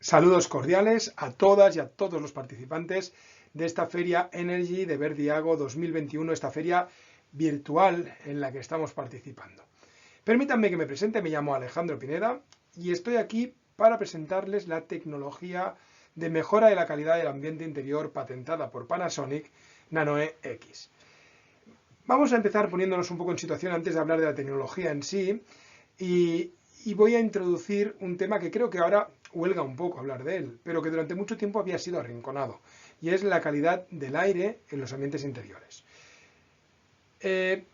Saludos cordiales a todas y a todos los participantes de esta Feria Energy de Verdiago 2021, esta feria virtual en la que estamos participando. Permítanme que me presente, me llamo Alejandro Pineda y estoy aquí para presentarles la tecnología de mejora de la calidad del ambiente interior patentada por Panasonic, Nanoe X. Vamos a empezar poniéndonos un poco en situación antes de hablar de la tecnología en sí y voy a introducir un tema que creo que ahora huelga un poco hablar de él, pero que durante mucho tiempo había sido arrinconado, y es la calidad del aire en los ambientes interiores.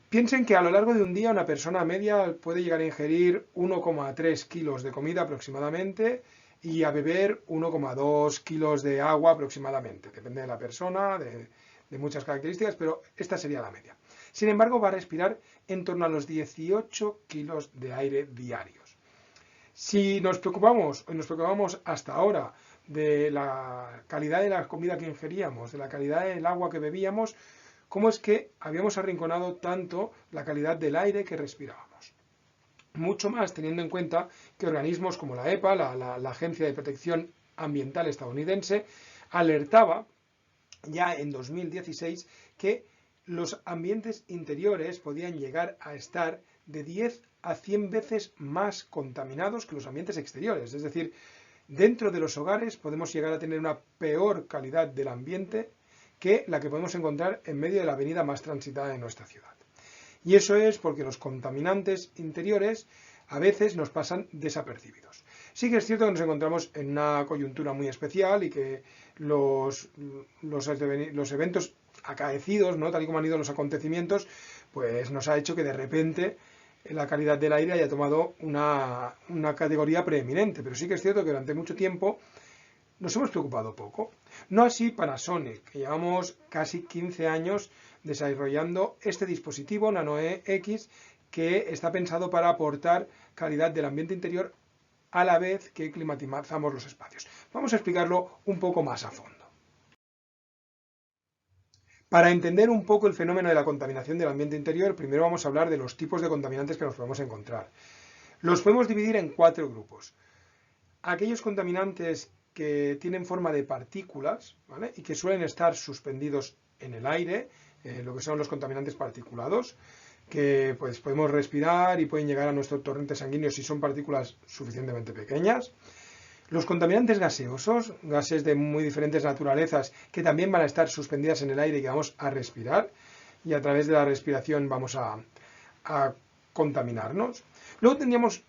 Piensen que a lo largo de un día una persona media puede llegar a ingerir 1,3 kilos de comida aproximadamente y a beber 1,2 kilos de agua aproximadamente. Depende de la persona, de muchas características, pero esta sería la media. Sin embargo, va a respirar en torno a los 18 kilos de aire diarios. Si nos preocupamos hasta ahora de la calidad de la comida que ingeríamos, de la calidad del agua que bebíamos, ¿cómo es que habíamos arrinconado tanto la calidad del aire que respirábamos? Mucho más teniendo en cuenta que organismos como la EPA, la Agencia de Protección Ambiental estadounidense, alertaba ya en 2016 que los ambientes interiores podían llegar a estar de 10 a 100 veces más contaminados que los ambientes exteriores. Es decir, dentro de los hogares podemos llegar a tener una peor calidad del ambiente que la que podemos encontrar en medio de la avenida más transitada de nuestra ciudad. Y eso es porque los contaminantes interiores a veces nos pasan desapercibidos. Sí que es cierto que nos encontramos en una coyuntura muy especial y que los eventos acaecidos, ¿no?, tal y como han ido los acontecimientos, pues nos ha hecho que de repente la calidad del aire haya tomado una categoría preeminente. Pero sí que es cierto que durante mucho tiempo nos hemos preocupado poco. No así Panasonic, que llevamos casi 15 años desarrollando este dispositivo Nanoe X que está pensado para aportar calidad del ambiente interior a la vez que climatizamos los espacios. Vamos a explicarlo un poco más a fondo. Para entender un poco el fenómeno de la contaminación del ambiente interior, primero vamos a hablar de los tipos de contaminantes que nos podemos encontrar. Los podemos dividir en 4 grupos. Aquellos contaminantes que tienen forma de partículas, ¿vale?, y que suelen estar suspendidos en el aire, lo que son los contaminantes particulados, que pues podemos respirar y pueden llegar a nuestro torrente sanguíneo si son partículas suficientemente pequeñas. Los contaminantes gaseosos, gases de muy diferentes naturalezas, que también van a estar suspendidas en el aire y que vamos a respirar, y a través de la respiración vamos a contaminarnos. Luego tendríamos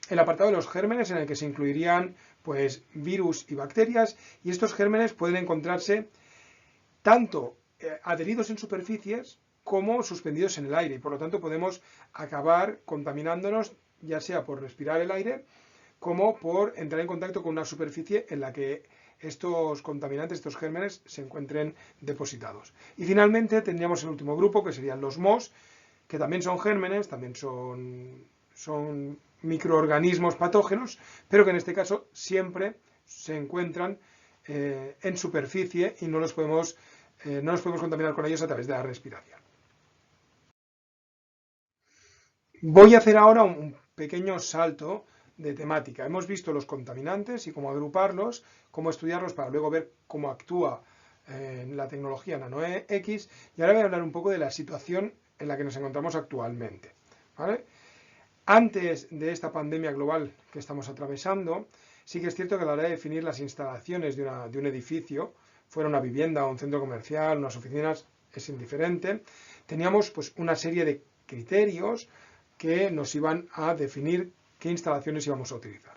el apartado de los gérmenes, en el que se incluirían pues virus y bacterias, y estos gérmenes pueden encontrarse tanto adheridos en superficies como suspendidos en el aire, y por lo tanto podemos acabar contaminándonos, ya sea por respirar el aire como por entrar en contacto con una superficie en la que estos contaminantes, estos gérmenes, se encuentren depositados. Y finalmente tendríamos el último grupo, que serían los mohos, que también son gérmenes, también son microorganismos patógenos, pero que en este caso siempre se encuentran en superficie y no nos podemos contaminar con ellos a través de la respiración. Voy a hacer ahora un pequeño salto de temática. Hemos visto los contaminantes y cómo agruparlos, cómo estudiarlos para luego ver cómo actúa la tecnología Nanoe X, y ahora voy a hablar un poco de la situación en la que nos encontramos actualmente, ¿vale? Antes de esta pandemia global que estamos atravesando, sí que es cierto que a la hora de definir las instalaciones de un edificio, fuera una vivienda o un centro comercial, unas oficinas, es indiferente, teníamos pues una serie de criterios que nos iban a definir qué instalaciones íbamos a utilizar.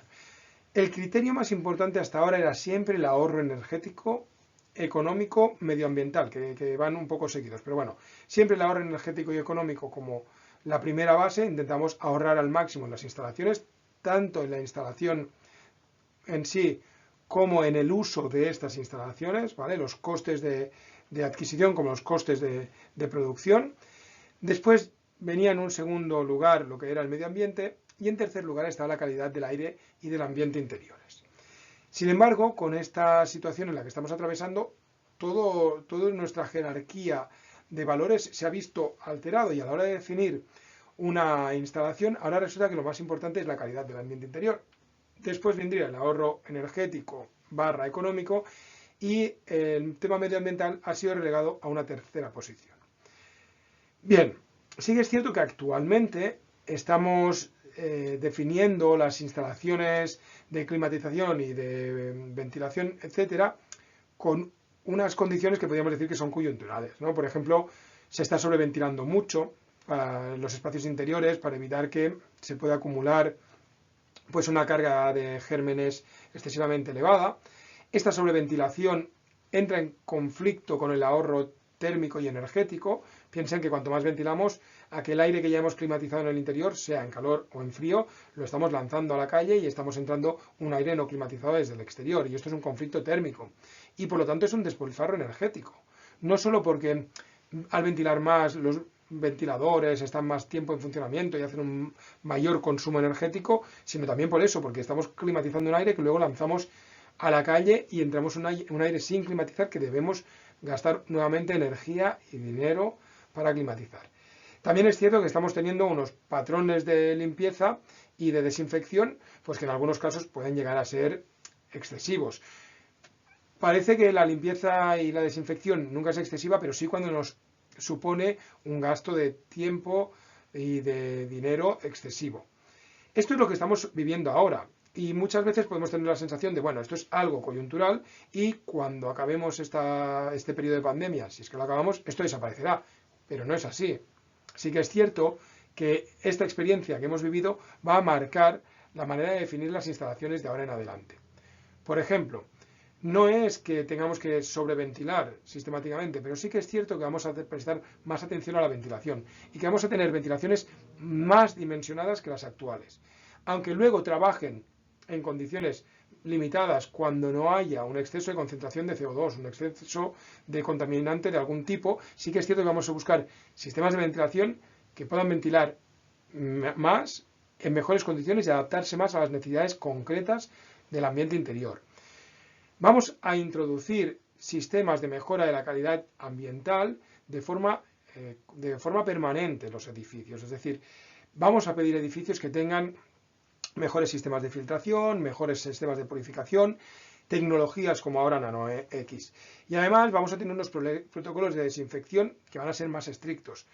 El criterio más importante hasta ahora era siempre el ahorro energético, económico, medioambiental, que van un poco seguidos. Pero bueno, siempre el ahorro energético y económico como la primera base. Intentamos ahorrar al máximo en las instalaciones, tanto en la instalación en sí como en el uso de estas instalaciones, ¿vale?, los costes de adquisición como los costes de producción. Después venía en un segundo lugar lo que era el medio ambiente, y en tercer lugar está la calidad del aire y del ambiente interiores. Sin embargo, con esta situación en la que estamos atravesando, toda nuestra jerarquía de valores se ha visto alterado, y a la hora de definir una instalación, ahora resulta que lo más importante es la calidad del ambiente interior. Después vendría el ahorro energético, / económico, y el tema medioambiental ha sido relegado a una tercera posición. Bien, sí que es cierto que actualmente estamos definiendo las instalaciones de climatización y de ventilación, etcétera, con unas condiciones que podríamos decir que son coyunturales, ¿no? Por ejemplo, se está sobreventilando mucho los espacios interiores para evitar que se pueda acumular pues una carga de gérmenes excesivamente elevada. Esta sobreventilación entra en conflicto con el ahorro térmico y energético. Piensen que cuanto más ventilamos, aquel aire que ya hemos climatizado en el interior, sea en calor o en frío, lo estamos lanzando a la calle y estamos entrando un aire no climatizado desde el exterior. Y esto es un conflicto térmico. Y por lo tanto es un despilfarro energético. No solo porque al ventilar más los ventiladores están más tiempo en funcionamiento y hacen un mayor consumo energético, sino también por eso, porque estamos climatizando un aire que luego lanzamos a la calle y entramos un aire sin climatizar, que debemos gastar nuevamente energía y dinero para climatizar. También es cierto que estamos teniendo unos patrones de limpieza y de desinfección, pues que en algunos casos pueden llegar a ser excesivos. Parece que la limpieza y la desinfección nunca es excesiva, pero sí cuando nos supone un gasto de tiempo y de dinero excesivo. Esto es lo que estamos viviendo ahora. Y muchas veces podemos tener la sensación de, bueno, esto es algo coyuntural y cuando acabemos este periodo de pandemia, si es que lo acabamos, esto desaparecerá. Pero no es así. Sí que es cierto que esta experiencia que hemos vivido va a marcar la manera de definir las instalaciones de ahora en adelante. Por ejemplo, no es que tengamos que sobreventilar sistemáticamente, pero sí que es cierto que vamos a prestar más atención a la ventilación y que vamos a tener ventilaciones más dimensionadas que las actuales. Aunque luego trabajen en condiciones limitadas cuando no haya un exceso de concentración de CO2, un exceso de contaminante de algún tipo, sí que es cierto que vamos a buscar sistemas de ventilación que puedan ventilar más, en mejores condiciones y adaptarse más a las necesidades concretas del ambiente interior. Vamos a introducir sistemas de mejora de la calidad ambiental de forma permanente en los edificios. Es decir, vamos a pedir edificios que tengan mejores sistemas de filtración, mejores sistemas de purificación, tecnologías como ahora NanoX. Y además vamos a tener unos protocolos de desinfección que van a ser más estrictos.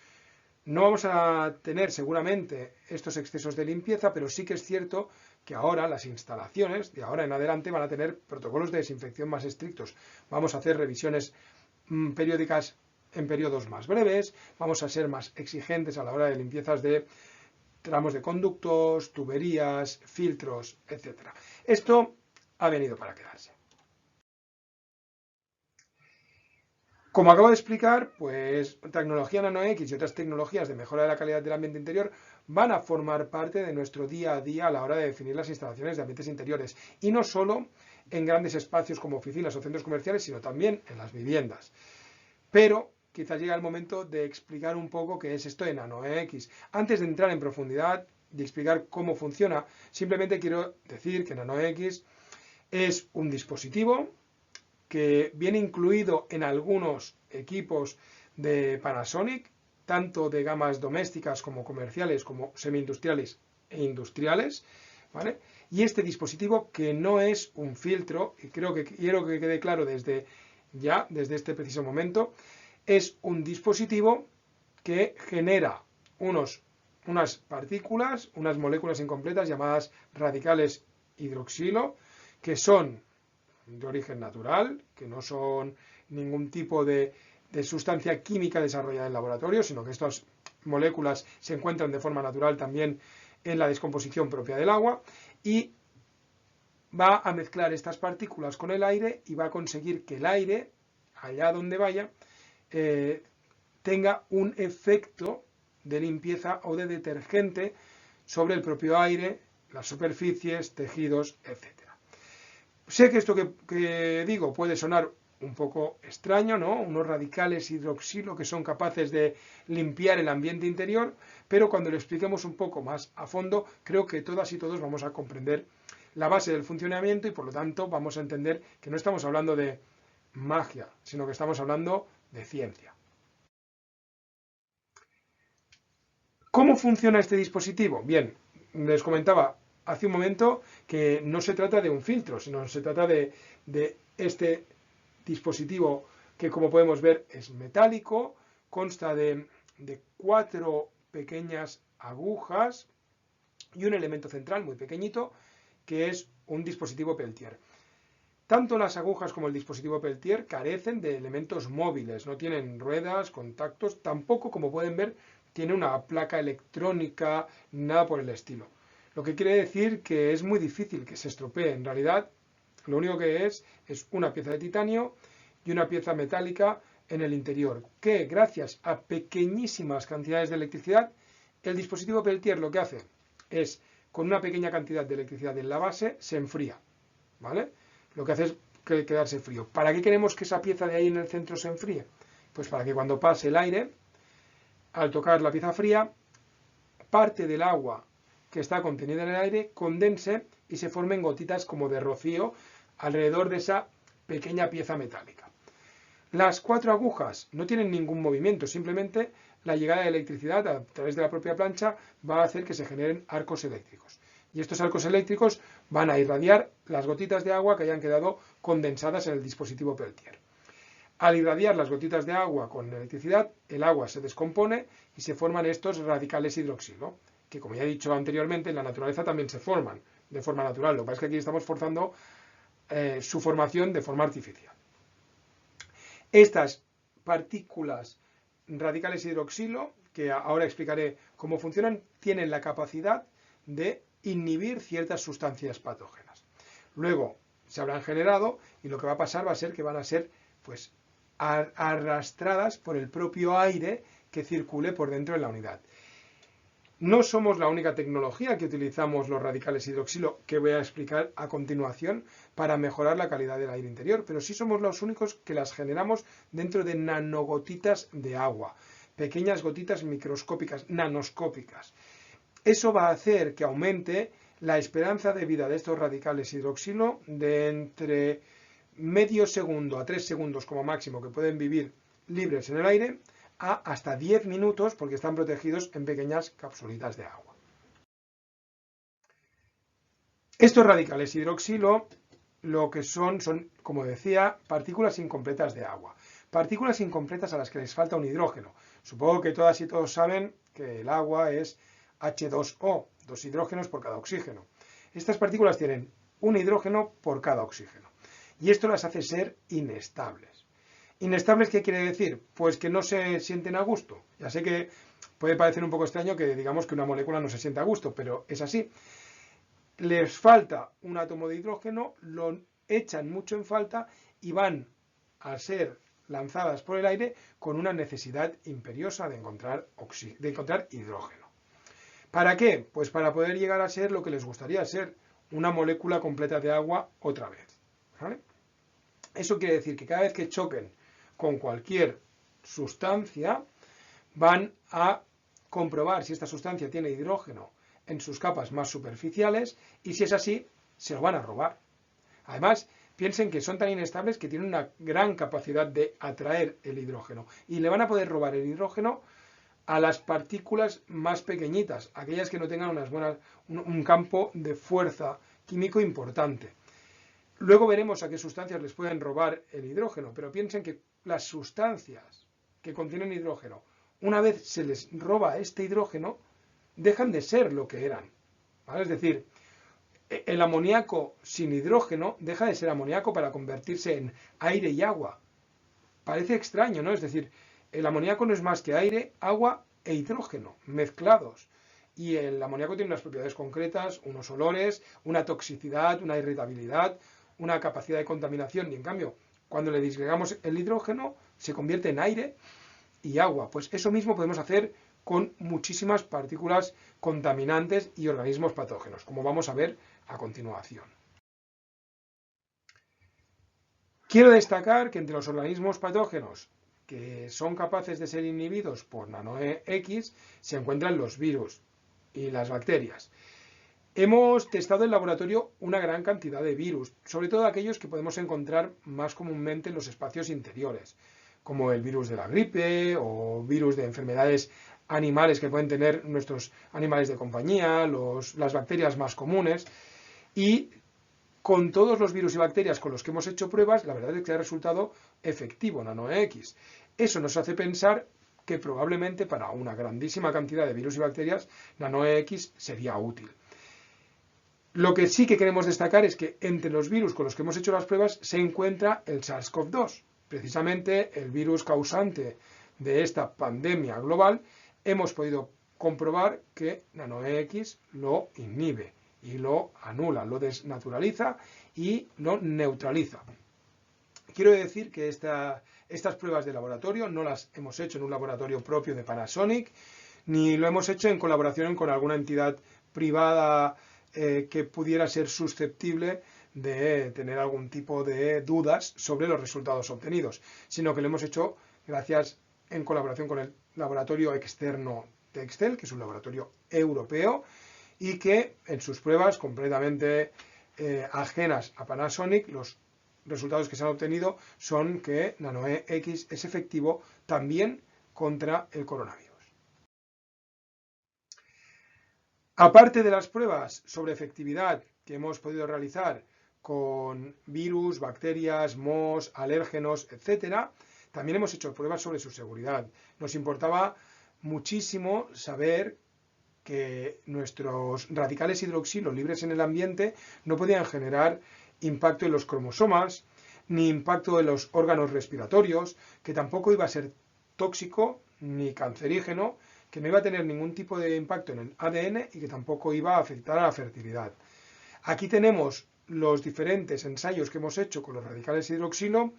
No vamos a tener seguramente estos excesos de limpieza, pero sí que es cierto que ahora las instalaciones, de ahora en adelante, van a tener protocolos de desinfección más estrictos. Vamos a hacer revisiones periódicas en periodos más breves, vamos a ser más exigentes a la hora de limpiezas de tramos de conductos, tuberías, filtros, etc. Esto ha venido para quedarse. Como acabo de explicar, pues tecnología NanoX y otras tecnologías de mejora de la calidad del ambiente interior van a formar parte de nuestro día a día a la hora de definir las instalaciones de ambientes interiores. Y no solo en grandes espacios como oficinas o centros comerciales, sino también en las viviendas. Pero quizás llega el momento de explicar un poco qué es esto de NanoX. Antes de entrar en profundidad y explicar cómo funciona, simplemente quiero decir que NanoX es un dispositivo que viene incluido en algunos equipos de Panasonic, tanto de gamas domésticas como comerciales, como semi-industriales e industriales, ¿vale? Y este dispositivo, que no es un filtro, y quiero que quede claro desde este preciso momento, es un dispositivo que genera unas partículas, unas moléculas incompletas llamadas radicales hidroxilo, que son de origen natural, que no son ningún tipo de sustancia química desarrollada en laboratorio, sino que estas moléculas se encuentran de forma natural también en la descomposición propia del agua, y va a mezclar estas partículas con el aire y va a conseguir que el aire, allá donde vaya, tenga un efecto de limpieza o de detergente sobre el propio aire, las superficies, tejidos, etc. Sé que esto que digo puede sonar un poco extraño, ¿no? Unos radicales hidroxilo que son capaces de limpiar el ambiente interior, pero cuando lo expliquemos un poco más a fondo, creo que todas y todos vamos a comprender la base del funcionamiento y por lo tanto vamos a entender que no estamos hablando de magia, sino que estamos hablando de ciencia. ¿Cómo funciona este dispositivo? Bien, les comentaba, hace un momento que no se trata de un filtro, sino se trata de este dispositivo que, como podemos ver, es metálico, consta de 4 pequeñas agujas y un elemento central muy pequeñito que es un dispositivo Peltier. Tanto las agujas como el dispositivo Peltier carecen de elementos móviles, no tienen ruedas, contactos, tampoco, como pueden ver, tiene una placa electrónica, nada por el estilo. Lo que quiere decir que es muy difícil que se estropee. En realidad, lo único que es una pieza de titanio y una pieza metálica en el interior, que gracias a pequeñísimas cantidades de electricidad, el dispositivo Peltier lo que hace es, con una pequeña cantidad de electricidad en la base, se enfría, ¿vale? Lo que hace es quedarse frío. ¿Para qué queremos que esa pieza de ahí en el centro se enfríe? Pues para que cuando pase el aire, al tocar la pieza fría, parte del agua que está contenida en el aire condense y se formen gotitas como de rocío alrededor de esa pequeña pieza metálica. Las 4 agujas no tienen ningún movimiento, simplemente la llegada de electricidad a través de la propia plancha va a hacer que se generen arcos eléctricos. Y estos arcos eléctricos van a irradiar las gotitas de agua que hayan quedado condensadas en el dispositivo Peltier. Al irradiar las gotitas de agua con electricidad, el agua se descompone y se forman estos radicales hidroxilo, que, como ya he dicho anteriormente, en la naturaleza también se forman de forma natural. Lo que pasa es que aquí estamos forzando su formación de forma artificial. Estas partículas radicales hidroxilo, que ahora explicaré cómo funcionan, tienen la capacidad de inhibir ciertas sustancias patógenas. Luego se habrán generado y lo que va a pasar va a ser que van a ser pues arrastradas por el propio aire que circule por dentro de la unidad. No somos la única tecnología que utilizamos los radicales hidroxilo, que voy a explicar a continuación, para mejorar la calidad del aire interior, pero sí somos los únicos que las generamos dentro de nanogotitas de agua, pequeñas gotitas microscópicas, nanoscópicas. Eso va a hacer que aumente la esperanza de vida de estos radicales hidroxilo de entre medio segundo a 3 segundos como máximo, que pueden vivir libres en el aire, a hasta 10 minutos porque están protegidos en pequeñas capsulitas de agua. Estos radicales hidroxilo lo que son, como decía, partículas incompletas de agua. Partículas incompletas a las que les falta un hidrógeno. Supongo que todas y todos saben que el agua es H2O, 2 hidrógenos por cada oxígeno. Estas partículas tienen un hidrógeno por cada oxígeno. Y esto las hace ser inestables. ¿Inestables qué quiere decir? Pues que no se sienten a gusto. Ya sé que puede parecer un poco extraño que digamos que una molécula no se sienta a gusto, pero es así. Les falta un átomo de hidrógeno, lo echan mucho en falta y van a ser lanzadas por el aire con una necesidad imperiosa de encontrar hidrógeno. ¿Para qué? Pues para poder llegar a ser lo que les gustaría ser, una molécula completa de agua otra vez. ¿Vale? Eso quiere decir que cada vez que choquen con cualquier sustancia, van a comprobar si esta sustancia tiene hidrógeno en sus capas más superficiales y si es así, se lo van a robar. Además, piensen que son tan inestables que tienen una gran capacidad de atraer el hidrógeno y le van a poder robar el hidrógeno a las partículas más pequeñitas, aquellas que no tengan un campo de fuerza químico importante. Luego veremos a qué sustancias les pueden robar el hidrógeno, pero piensen que las sustancias que contienen hidrógeno, una vez se les roba este hidrógeno, dejan de ser lo que eran. ¿Vale? Es decir, el amoníaco sin hidrógeno deja de ser amoníaco para convertirse en aire y agua. Parece extraño, ¿no? Es decir, el amoníaco no es más que aire, agua e hidrógeno mezclados. Y el amoníaco tiene unas propiedades concretas, unos olores, una toxicidad, una irritabilidad, una capacidad de contaminación. Y en cambio, cuando le disgregamos el hidrógeno, se convierte en aire y agua. Pues eso mismo podemos hacer con muchísimas partículas contaminantes y organismos patógenos, como vamos a ver a continuación. Quiero destacar que entre los organismos patógenos que son capaces de ser inhibidos por nano-X se encuentran los virus y las bacterias. Hemos testado en laboratorio una gran cantidad de virus, sobre todo aquellos que podemos encontrar más comúnmente en los espacios interiores, como el virus de la gripe o virus de enfermedades animales que pueden tener nuestros animales de compañía, las bacterias más comunes. Y con todos los virus y bacterias con los que hemos hecho pruebas, la verdad es que ha resultado efectivo NanoEX. Eso nos hace pensar que probablemente para una grandísima cantidad de virus y bacterias, NanoEX sería útil. Lo que sí que queremos destacar es que entre los virus con los que hemos hecho las pruebas se encuentra el SARS-CoV-2, precisamente el virus causante de esta pandemia global. Hemos podido comprobar que NanoEX lo inhibe y lo anula, lo desnaturaliza y lo neutraliza. Quiero decir que estas pruebas de laboratorio no las hemos hecho en un laboratorio propio de Panasonic, ni lo hemos hecho en colaboración con alguna entidad privada que pudiera ser susceptible de tener algún tipo de dudas sobre los resultados obtenidos, sino que lo hemos hecho en colaboración con el laboratorio externo de Excel, que es un laboratorio europeo, y que en sus pruebas completamente ajenas a Panasonic, los resultados que se han obtenido son que NanoEX es efectivo también contra el coronavirus. Aparte de las pruebas sobre efectividad que hemos podido realizar con virus, bacterias, mohos, alérgenos, etc., también hemos hecho pruebas sobre su seguridad. Nos importaba muchísimo saber que nuestros radicales hidroxilo libres en el ambiente no podían generar impacto en los cromosomas, ni impacto en los órganos respiratorios, que tampoco iba a ser tóxico ni cancerígeno, que no iba a tener ningún tipo de impacto en el ADN y que tampoco iba a afectar a la fertilidad. Aquí tenemos los diferentes ensayos que hemos hecho con los radicales hidroxilo,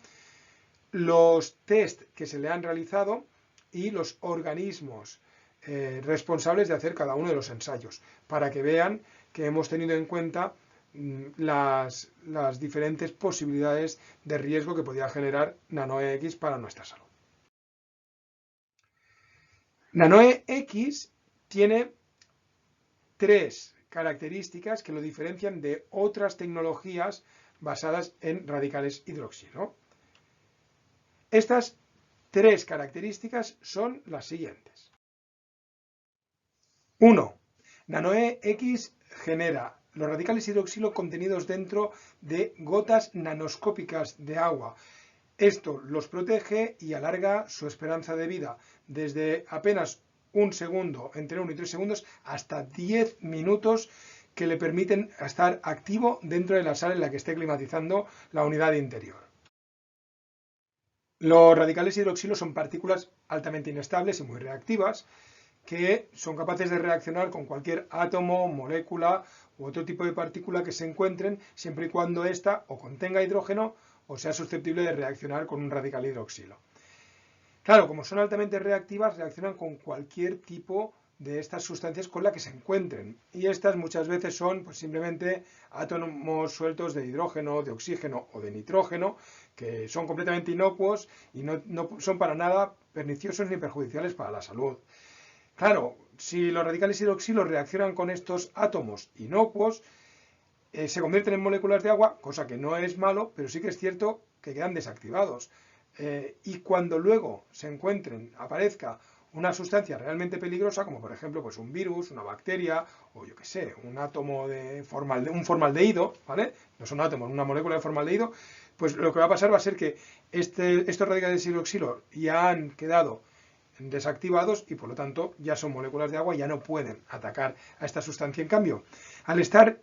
los test que se le han realizado y los organismos responsables de hacer cada uno de los ensayos, para que vean que hemos tenido en cuenta las diferentes posibilidades de riesgo que podía generar NanoEX para nuestra salud. NanoEX tiene tres características que lo diferencian de otras tecnologías basadas en radicales hidroxilo. Estas tres características son las siguientes. 1. NanoEX genera los radicales hidroxilo contenidos dentro de gotas nanoscópicas de agua. Esto los protege y alarga su esperanza de vida desde apenas un segundo, entre 1 y 3 segundos, hasta 10 minutos, que le permiten estar activo dentro de la sala en la que esté climatizando la unidad interior. Los radicales hidroxilo son partículas altamente inestables y muy reactivas, que son capaces de reaccionar con cualquier átomo, molécula u otro tipo de partícula que se encuentren, siempre y cuando ésta o contenga hidrógeno o sea susceptible de reaccionar con un radical hidroxilo. Claro, como son altamente reactivas, reaccionan con cualquier tipo de estas sustancias con la que se encuentren. Y estas muchas veces son pues, simplemente átomos sueltos de hidrógeno, de oxígeno o de nitrógeno, que son completamente inocuos y no son para nada perniciosos ni perjudiciales para la salud. Claro, si los radicales hidroxilo reaccionan con estos átomos inocuos, se convierten en moléculas de agua, cosa que no es malo, pero sí que es cierto que quedan desactivados. Y cuando luego aparezca una sustancia realmente peligrosa, como por ejemplo pues un virus, una bacteria, o yo qué sé, un átomo de un formaldehído, ¿vale? No son átomos, una molécula de formaldehído, pues lo que va a pasar va a ser que estos radicales hidroxilo ya han quedado desactivados y por lo tanto ya son moléculas de agua y ya no pueden atacar a esta sustancia. En cambio, al estar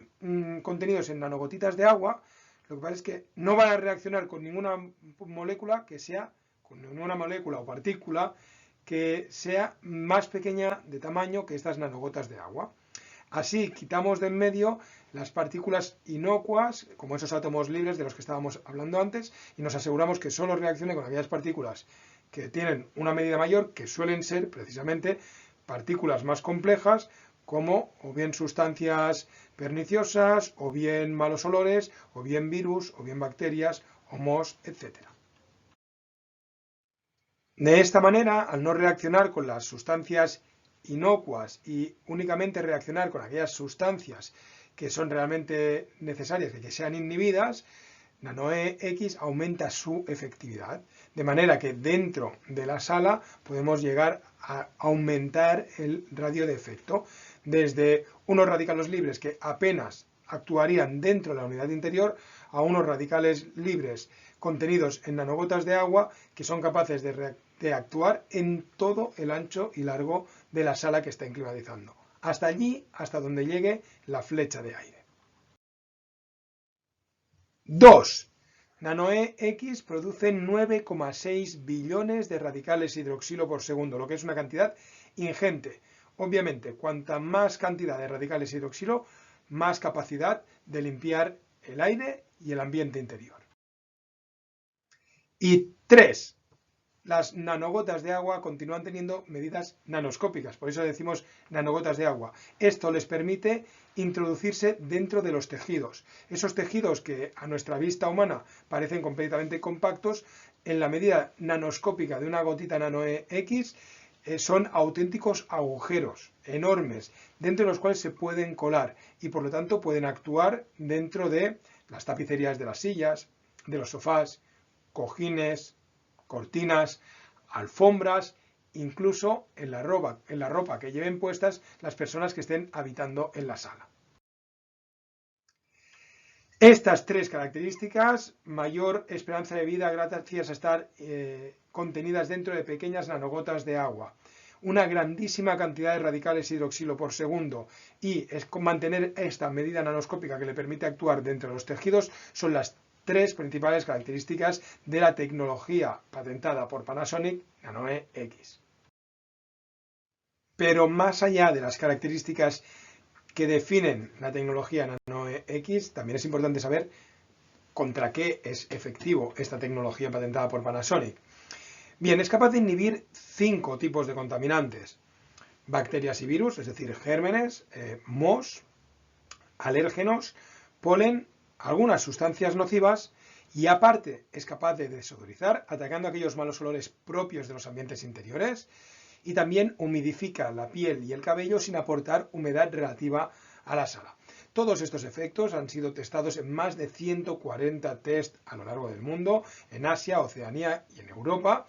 contenidos en nanogotitas de agua, lo que pasa es que no van a reaccionar con ninguna molécula o partícula que sea más pequeña de tamaño que estas nanogotas de agua. Así quitamos de en medio las partículas inocuas, como esos átomos libres de los que estábamos hablando antes, y nos aseguramos que solo reaccione con aquellas partículas que tienen una medida mayor, que suelen ser precisamente partículas más complejas, como o bien sustancias perniciosas, o bien malos olores, o bien virus, o bien bacterias, o mohos, etc. De esta manera, al no reaccionar con las sustancias inocuas y únicamente reaccionar con aquellas sustancias que son realmente necesarias y que sean inhibidas, NanoEX aumenta su efectividad, de manera que dentro de la sala podemos llegar a aumentar el radio de efecto, desde unos radicales libres que apenas actuarían dentro de la unidad interior a unos radicales libres contenidos en nanogotas de agua que son capaces de actuar en todo el ancho y largo de la sala que está climatizando, hasta allí, hasta donde llegue la flecha de aire. 2. NanoEX produce 9,6 billones de radicales hidroxilo por segundo, lo que es una cantidad ingente. Obviamente, cuanta más cantidad de radicales hidroxilo, más capacidad de limpiar el aire y el ambiente interior. Y 3. Las nanogotas de agua continúan teniendo medidas nanoscópicas, por eso decimos nanogotas de agua. Esto les permite introducirse dentro de los tejidos. Esos tejidos que a nuestra vista humana parecen completamente compactos, en la medida nanoscópica de una gotita NanoEX, son auténticos agujeros enormes, dentro de los cuales se pueden colar y por lo tanto pueden actuar dentro de las tapicerías de las sillas, de los sofás, cojines, cortinas, alfombras, incluso en la ropa que lleven puestas las personas que estén habitando en la sala. Estas tres características, mayor esperanza de vida gracias a estar contenidas dentro de pequeñas nanogotas de agua, una grandísima cantidad de radicales hidroxilo por segundo y mantener esta medida nanoscópica que le permite actuar dentro de los tejidos, son las tres principales características de la tecnología patentada por Panasonic NanoEX. Pero más allá de las características que definen la tecnología NanoEX, también es importante saber contra qué es efectivo esta tecnología patentada por Panasonic. Bien, es capaz de inhibir 5 tipos de contaminantes: bacterias y virus, es decir, gérmenes, mohos, alérgenos, polen, algunas sustancias nocivas, y aparte es capaz de desodorizar, atacando aquellos malos olores propios de los ambientes interiores, y también humidifica la piel y el cabello sin aportar humedad relativa a la sala. Todos estos efectos han sido testados en más de 140 test a lo largo del mundo, en Asia, Oceanía y en Europa.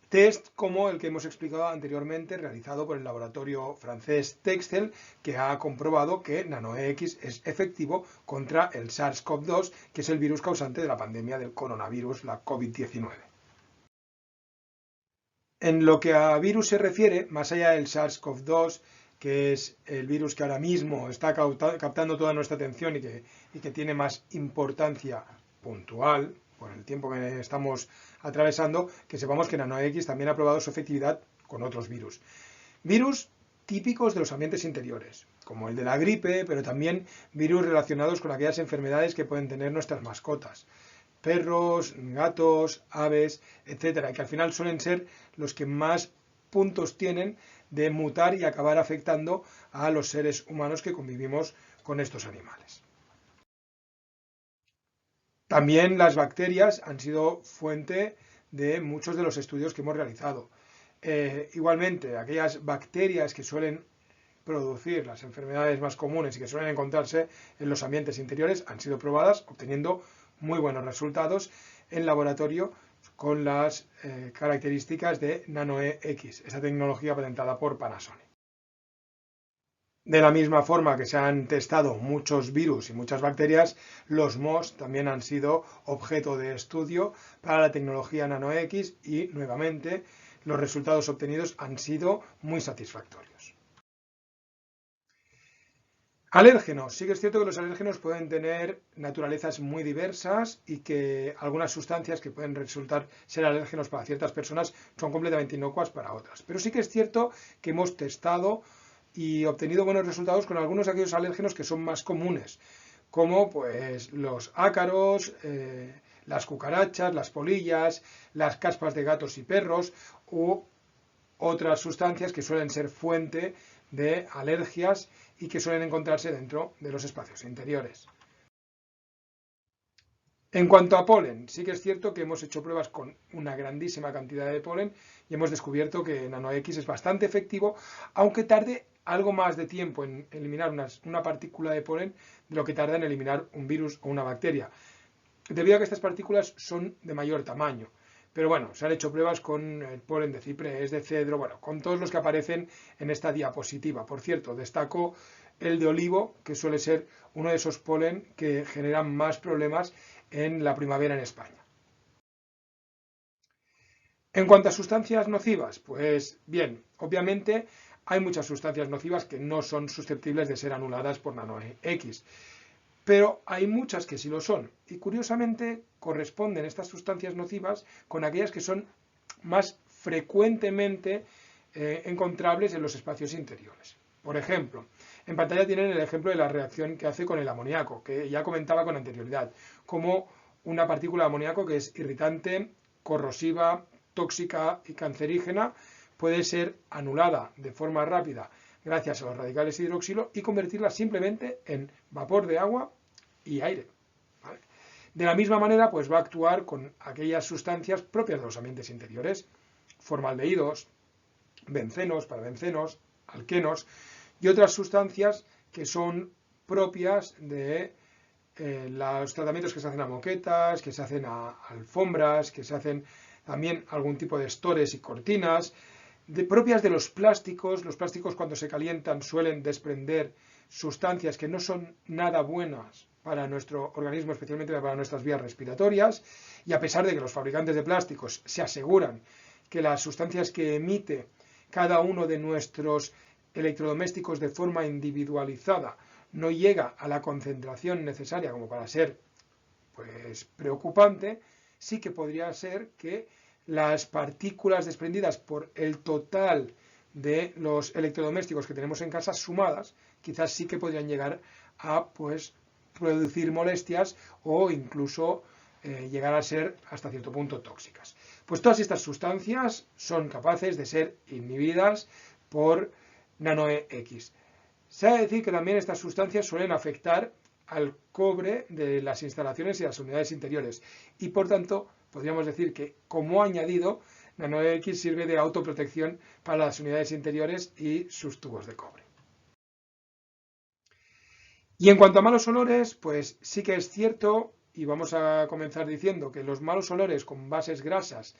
Test como el que hemos explicado anteriormente, realizado por el laboratorio francés Textel, que ha comprobado que NanoEX es efectivo contra el SARS-CoV-2, que es el virus causante de la pandemia del coronavirus, la COVID-19. En lo que a virus se refiere, más allá del SARS-CoV-2, que es el virus que ahora mismo está captando toda nuestra atención y que tiene más importancia puntual por el tiempo que estamos atravesando, que sepamos que NanoEX también ha probado su efectividad con otros virus. Virus típicos de los ambientes interiores, como el de la gripe, pero también virus relacionados con aquellas enfermedades que pueden tener nuestras mascotas: perros, gatos, aves, etcétera, y que al final suelen ser los que más puntos tienen de mutar y acabar afectando a los seres humanos que convivimos con estos animales. También las bacterias han sido fuente de muchos de los estudios que hemos realizado. Igualmente, aquellas bacterias que suelen producir las enfermedades más comunes y que suelen encontrarse en los ambientes interiores han sido probadas, obteniendo muy buenos resultados en laboratorio con las características de NanoEX, esa tecnología patentada por Panasonic. De la misma forma que se han testado muchos virus y muchas bacterias, los mohos también han sido objeto de estudio para la tecnología NanoEX y, nuevamente, los resultados obtenidos han sido muy satisfactorios. Alérgenos. Sí que es cierto que los alérgenos pueden tener naturalezas muy diversas y que algunas sustancias que pueden resultar ser alérgenos para ciertas personas son completamente inocuas para otras. Pero sí que es cierto que hemos testado y obtenido buenos resultados con algunos de aquellos alérgenos que son más comunes, como pues los ácaros, las cucarachas, las polillas, las caspas de gatos y perros u otras sustancias que suelen ser fuente de alergias y que suelen encontrarse dentro de los espacios interiores. En cuanto a polen, sí que es cierto que hemos hecho pruebas con una grandísima cantidad de polen y hemos descubierto que NanoEX es bastante efectivo, aunque tarde algo más de tiempo en eliminar una partícula de polen de lo que tarda en eliminar un virus o una bacteria. debido a que estas partículas son de mayor tamaño. Pero bueno, se han hecho pruebas con el polen de ciprés, de cedro, bueno, con todos los que aparecen en esta diapositiva. Por cierto, destaco el de olivo, que suele ser uno de esos polen que generan más problemas en la primavera en España. En cuanto a sustancias nocivas, pues bien, obviamente hay muchas sustancias nocivas que no son susceptibles de ser anuladas por nano-X, pero hay muchas que sí lo son. Y curiosamente corresponden estas sustancias nocivas con aquellas que son más frecuentemente encontrables en los espacios interiores. Por ejemplo, en pantalla tienen el ejemplo de la reacción que hace con el amoníaco, que ya comentaba con anterioridad, como una partícula de amoníaco que es irritante, corrosiva, tóxica y cancerígena puede ser anulada de forma rápida gracias a los radicales hidroxilo y convertirla simplemente en vapor de agua y aire. ¿Vale? De la misma manera, pues va a actuar con aquellas sustancias propias de los ambientes interiores, formaldehídos, bencenos, parabencenos, alquenos y otras sustancias que son propias de los tratamientos que se hacen a moquetas, que se hacen a alfombras, que se hacen también algún tipo de estores y cortinas, propias de los plásticos. Los plásticos cuando se calientan suelen desprender sustancias que no son nada buenas para nuestro organismo, especialmente para nuestras vías respiratorias, y a pesar de que los fabricantes de plásticos se aseguran que las sustancias que emite cada uno de nuestros electrodomésticos de forma individualizada no llega a la concentración necesaria como para ser pues preocupante, sí que podría ser que las partículas desprendidas por el total de los electrodomésticos que tenemos en casa sumadas, quizás sí que podrían llegar a pues producir molestias o incluso llegar a ser hasta cierto punto tóxicas. Pues todas estas sustancias son capaces de ser inhibidas por nano-X. Se ha de decir que también estas sustancias suelen afectar al cobre de las instalaciones y las unidades interiores y por tanto podríamos decir que como añadido nano-X sirve de autoprotección para las unidades interiores y sus tubos de cobre. Y en cuanto a malos olores, pues sí que es cierto, y vamos a comenzar diciendo que los malos olores con bases grasas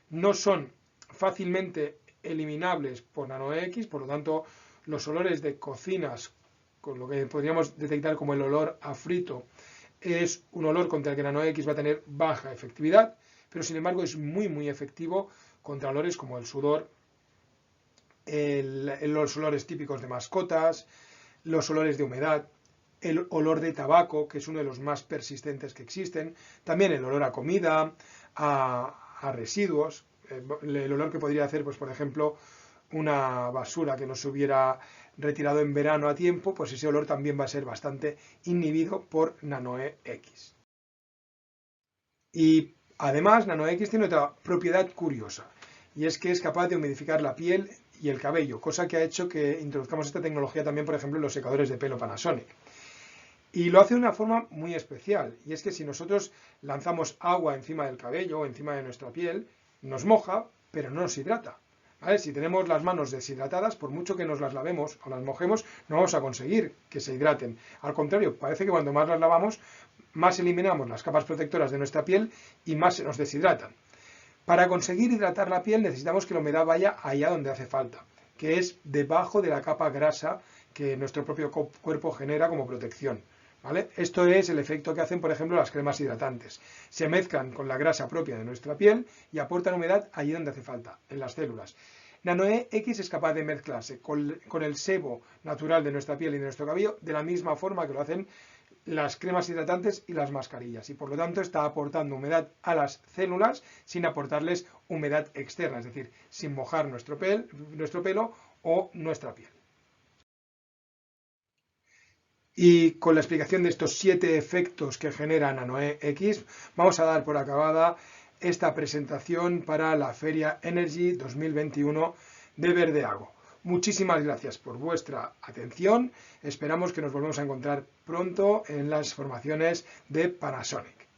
no son fácilmente eliminables por nano-X, por lo tanto los olores de cocinas, con lo que podríamos detectar como el olor a frito, es un olor contra el que nano-X va a tener baja efectividad, pero sin embargo es muy efectivo contra olores como el sudor, los olores típicos de mascotas, los olores de humedad, el olor de tabaco, que es uno de los más persistentes que existen, también el olor a comida, a residuos, el olor que podría hacer, pues por ejemplo, una basura que no se hubiera retirado en verano a tiempo, pues ese olor también va a ser bastante inhibido por nano-X. Y además, nano-X tiene otra propiedad curiosa, y es que es capaz de humidificar la piel y el cabello, cosa que ha hecho que introduzcamos esta tecnología también, por ejemplo, en los secadores de pelo Panasonic. Y lo hace de una forma muy especial, y es que si nosotros lanzamos agua encima del cabello o encima de nuestra piel, nos moja, pero no nos hidrata. ¿Vale? Si tenemos las manos deshidratadas, por mucho que nos las lavemos o las mojemos, no vamos a conseguir que se hidraten. Al contrario, parece que cuanto más las lavamos, más eliminamos las capas protectoras de nuestra piel y más se nos deshidratan. Para conseguir hidratar la piel necesitamos que la humedad vaya allá donde hace falta, que es debajo de la capa grasa que nuestro propio cuerpo genera como protección. ¿Vale? Esto es el efecto que hacen, por ejemplo, las cremas hidratantes. Se mezclan con la grasa propia de nuestra piel y aportan humedad allí donde hace falta, en las células. Nano-X es capaz de mezclarse con el sebo natural de nuestra piel y de nuestro cabello de la misma forma que lo hacen las cremas hidratantes y las mascarillas. Y por lo tanto está aportando humedad a las células sin aportarles humedad externa, es decir, sin mojar nuestro pelo o nuestra piel. Y con la explicación de estos 7 efectos que genera nano-X, vamos a dar por acabada esta presentación para la Feria Energy 2021 de Verdeago. Muchísimas gracias por vuestra atención. Esperamos que nos volvamos a encontrar pronto en las formaciones de Panasonic.